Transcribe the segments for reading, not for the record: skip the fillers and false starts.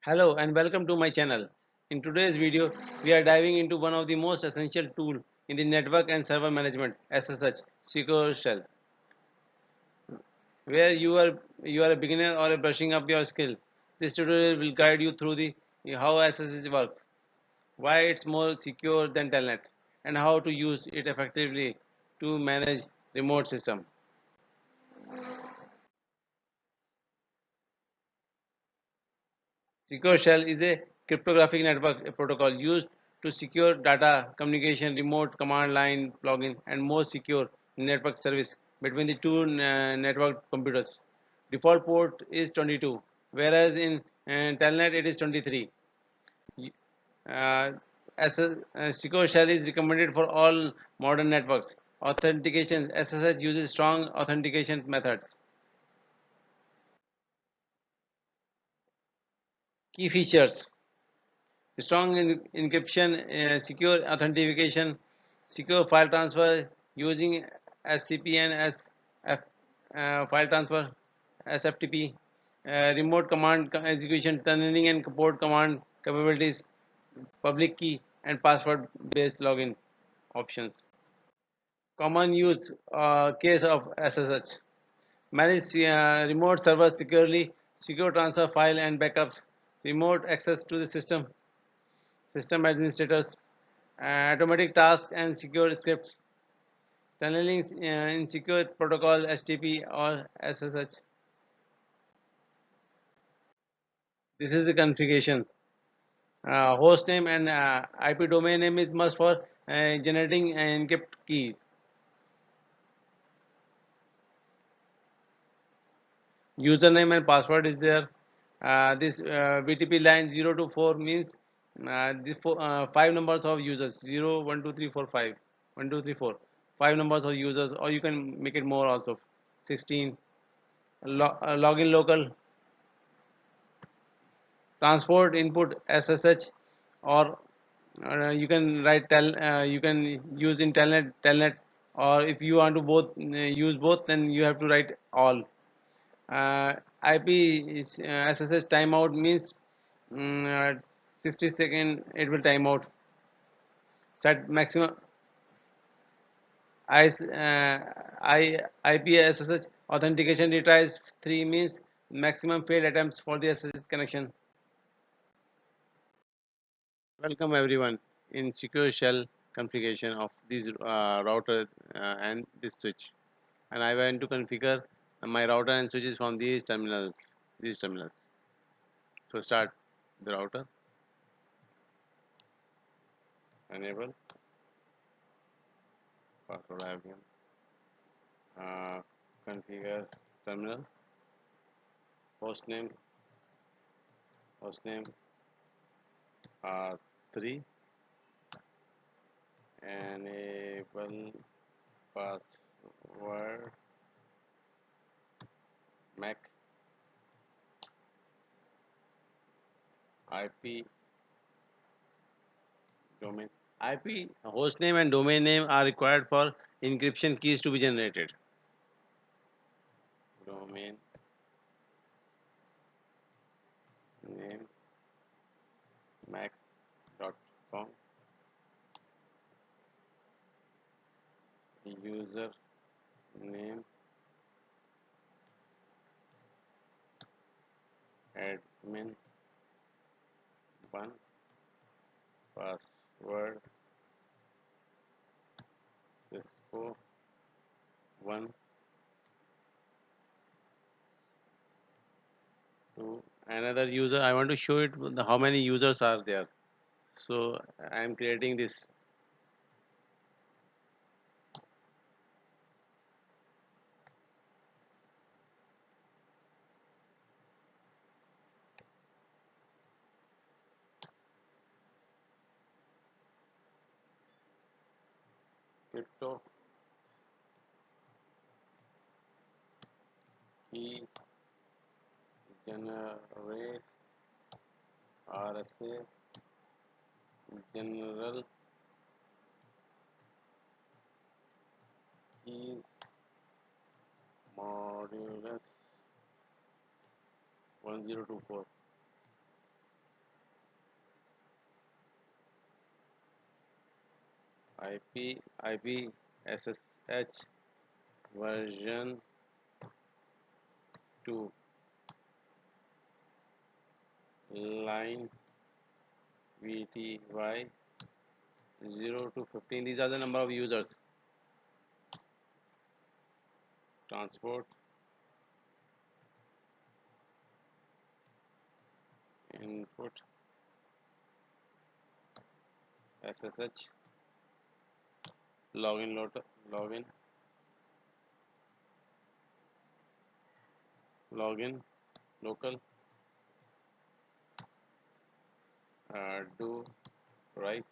Hello and welcome to my channel. In today's video, we are diving into one of the most essential tools in the network and server management, SSH, Secure Shell. Where you are a beginner or a brushing up your skill, this tutorial will guide you through the how SSH works, why it's more secure than Telnet, and how to use it effectively to manage remote system. Secure Shell is a cryptographic network protocol used to secure data communication, remote command line login, and more secure network service between the two network computers. Default port is 22, whereas in Telnet it is 23. Uh, Secure Shell is recommended for all modern networks. Authentication SSH uses strong authentication methods. Key features: strong encryption, secure authentication, secure file transfer using SCP and SF file transfer, SFTP, remote command execution, tunneling and port command capabilities, public key and password based login options. Common use case of SSH: manage remote servers securely, secure transfer file and backups, remote access to the system administrators, automatic tasks and secure scripts, tunneling in secure protocol HTTP or SSH. This is the configuration. Host name and IP domain name is must for generating encrypt keys. Username and password is there. This BTP line 0 to 4 means the five numbers of users: 0, 1, 2, 3, 4, 5, 1, 2, 3, 4. Five numbers of users, or you can make it more also. 16. Login local, transport input SSH, or you can write you can use in telnet, or if you want to both use both, then you have to write all. IP is, SSH timeout means at 60 second it will time out. Set maximum I, IP SSH authentication retries 3 means maximum failed attempts for the SSH connection. Welcome everyone in secure shell configuration of this router and this switch. And I want to configure my router and switches from these terminals. So start the router, enable, password I have given, configure terminal, hostname, hostname R3, enable password MAC, IP domain. IP hostname and domain name are required for encryption keys to be generated. Domain name mac.com, user name admin 1, password cisco 1, 2. Another user, I want to show it how many users are there. So I am creating this crypto key generate RSA general keys modulus 1024. IP SSH version 2 line VTY 0 to 15. These are the number of users. Transport input SSH login login local do right.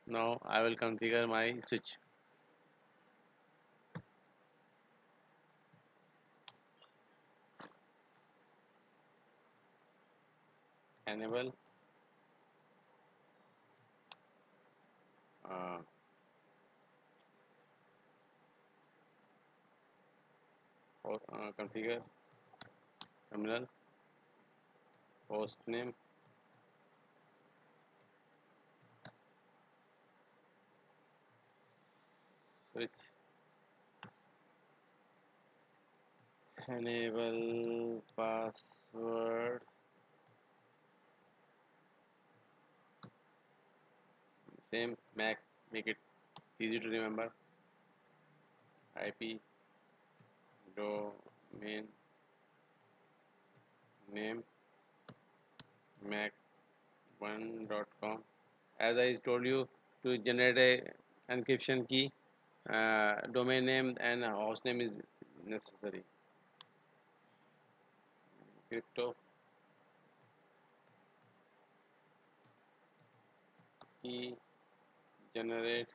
Now I will configure my switch. Enable uh, configure terminal host name switch enable password same Mac, make it easy to remember. IP domain name mac1.com. As I told you, to generate a encryption key, domain name and host name is necessary. Crypto key generate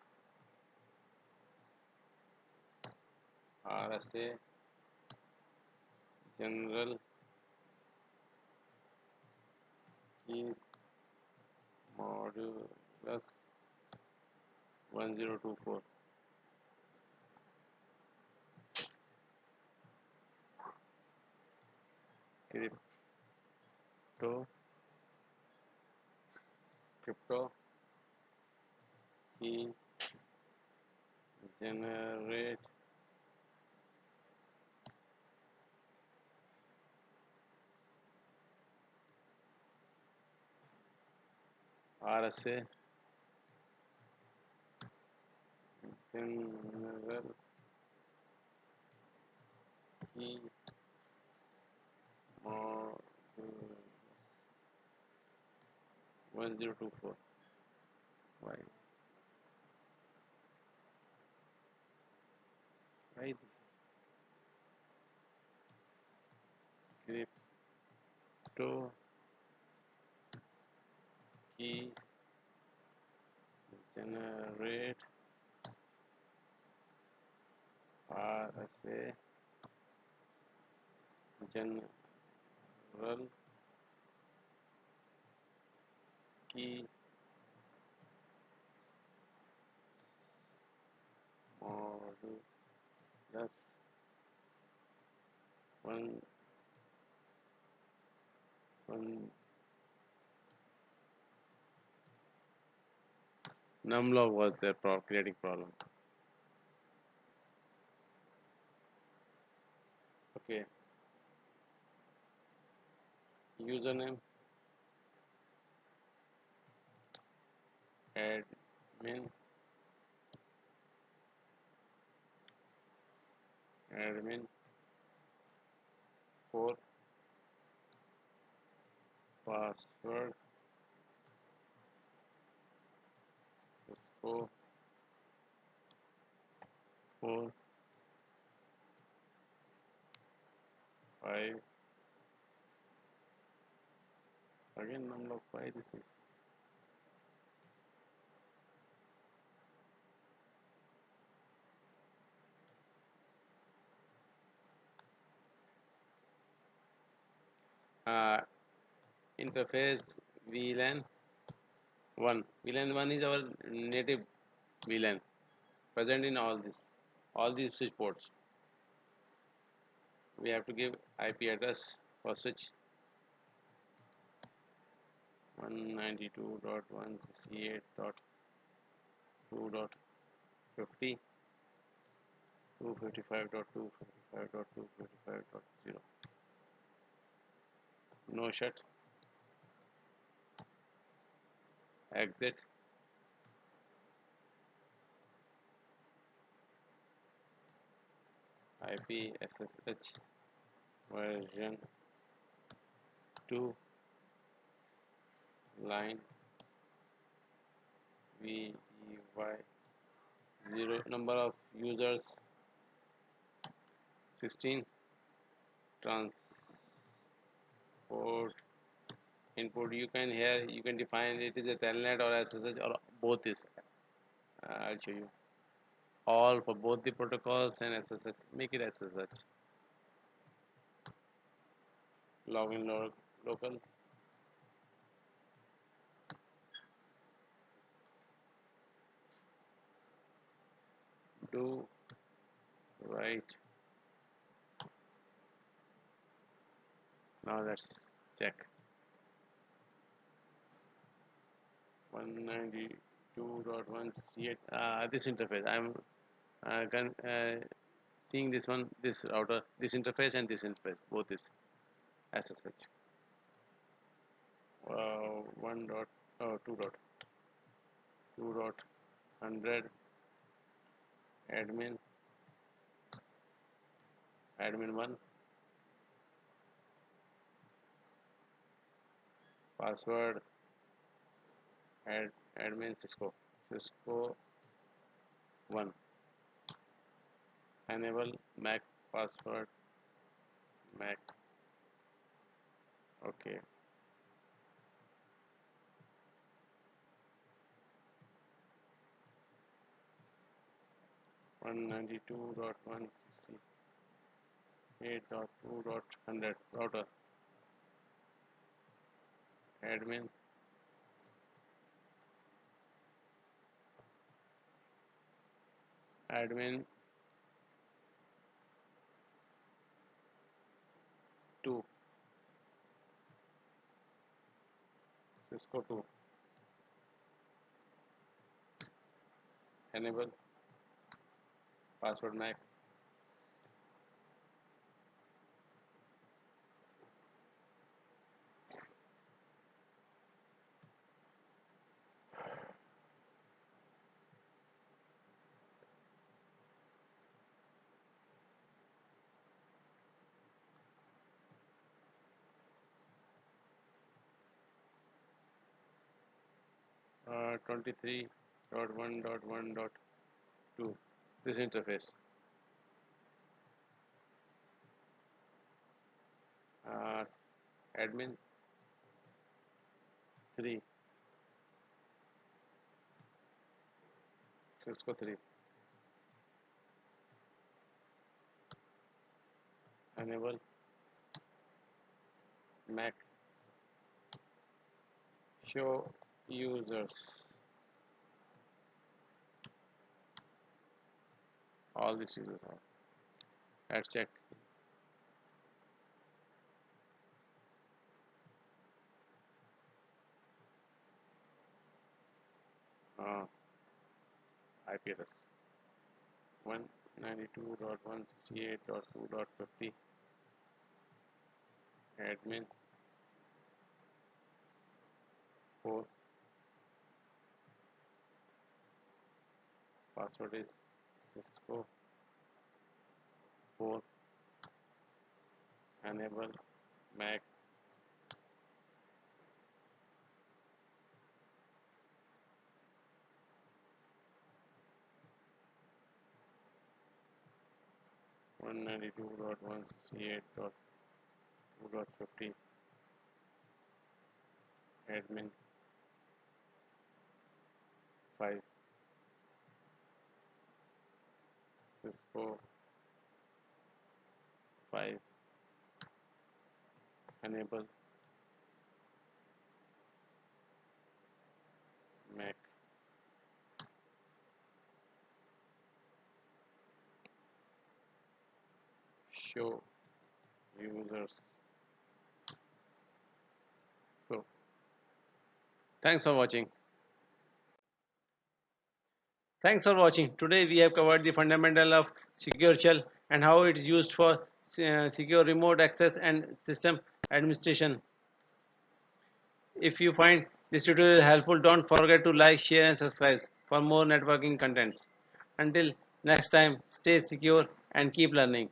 RSA general keys modulus 1024. Crypto crypto key generate RSA general key modulus 1024. Why? Why this crypto key generate RSA general key modulus one one numlog was there creating problem. Okay, username admin admin 4 password Cisco 4 5 again numlog 5. This is uh, interface VLAN 1. VLAN 1 is our native VLAN present in all these switch ports. We have to give IP address for switch 192.168.2.50, 255.255.255.0. No shut, exit, IP SSH version 2, line VDY, 0, number of users 16, transport input. You can here you can define it is a telnet or SSH or both is. I'll show you all for both the protocols and SSH. Make it SSH. Login local. Do right. Now let's check. 192.168. This interface. I'm seeing this one, this router, this interface and this interface. Both is SSH. 1 dot, 2 dot, 2 dot 100 admin 1 password admin Cisco 1 enable Mac password Mac. Okay. 192.168.2.100 router admin 2 Cisco 2 enable password Mac. Uh, 23.1.1.2 this interface. Admin 3 Cisco 3 enable Mac show users. All these users are. Let's check. IP address 192.168.2.50 admin 4 password is Cisco 4 enable Mac one 92.168.2.50 admin 5 Cisco 5 enable Mac show users. So Thanks for watching. Thanks for watching. Today we have covered the fundamental of secure shell and how it is used for secure remote access and system administration. If you find this tutorial helpful, don't forget to like, share and subscribe for more networking contents. Until next time, stay secure and keep learning.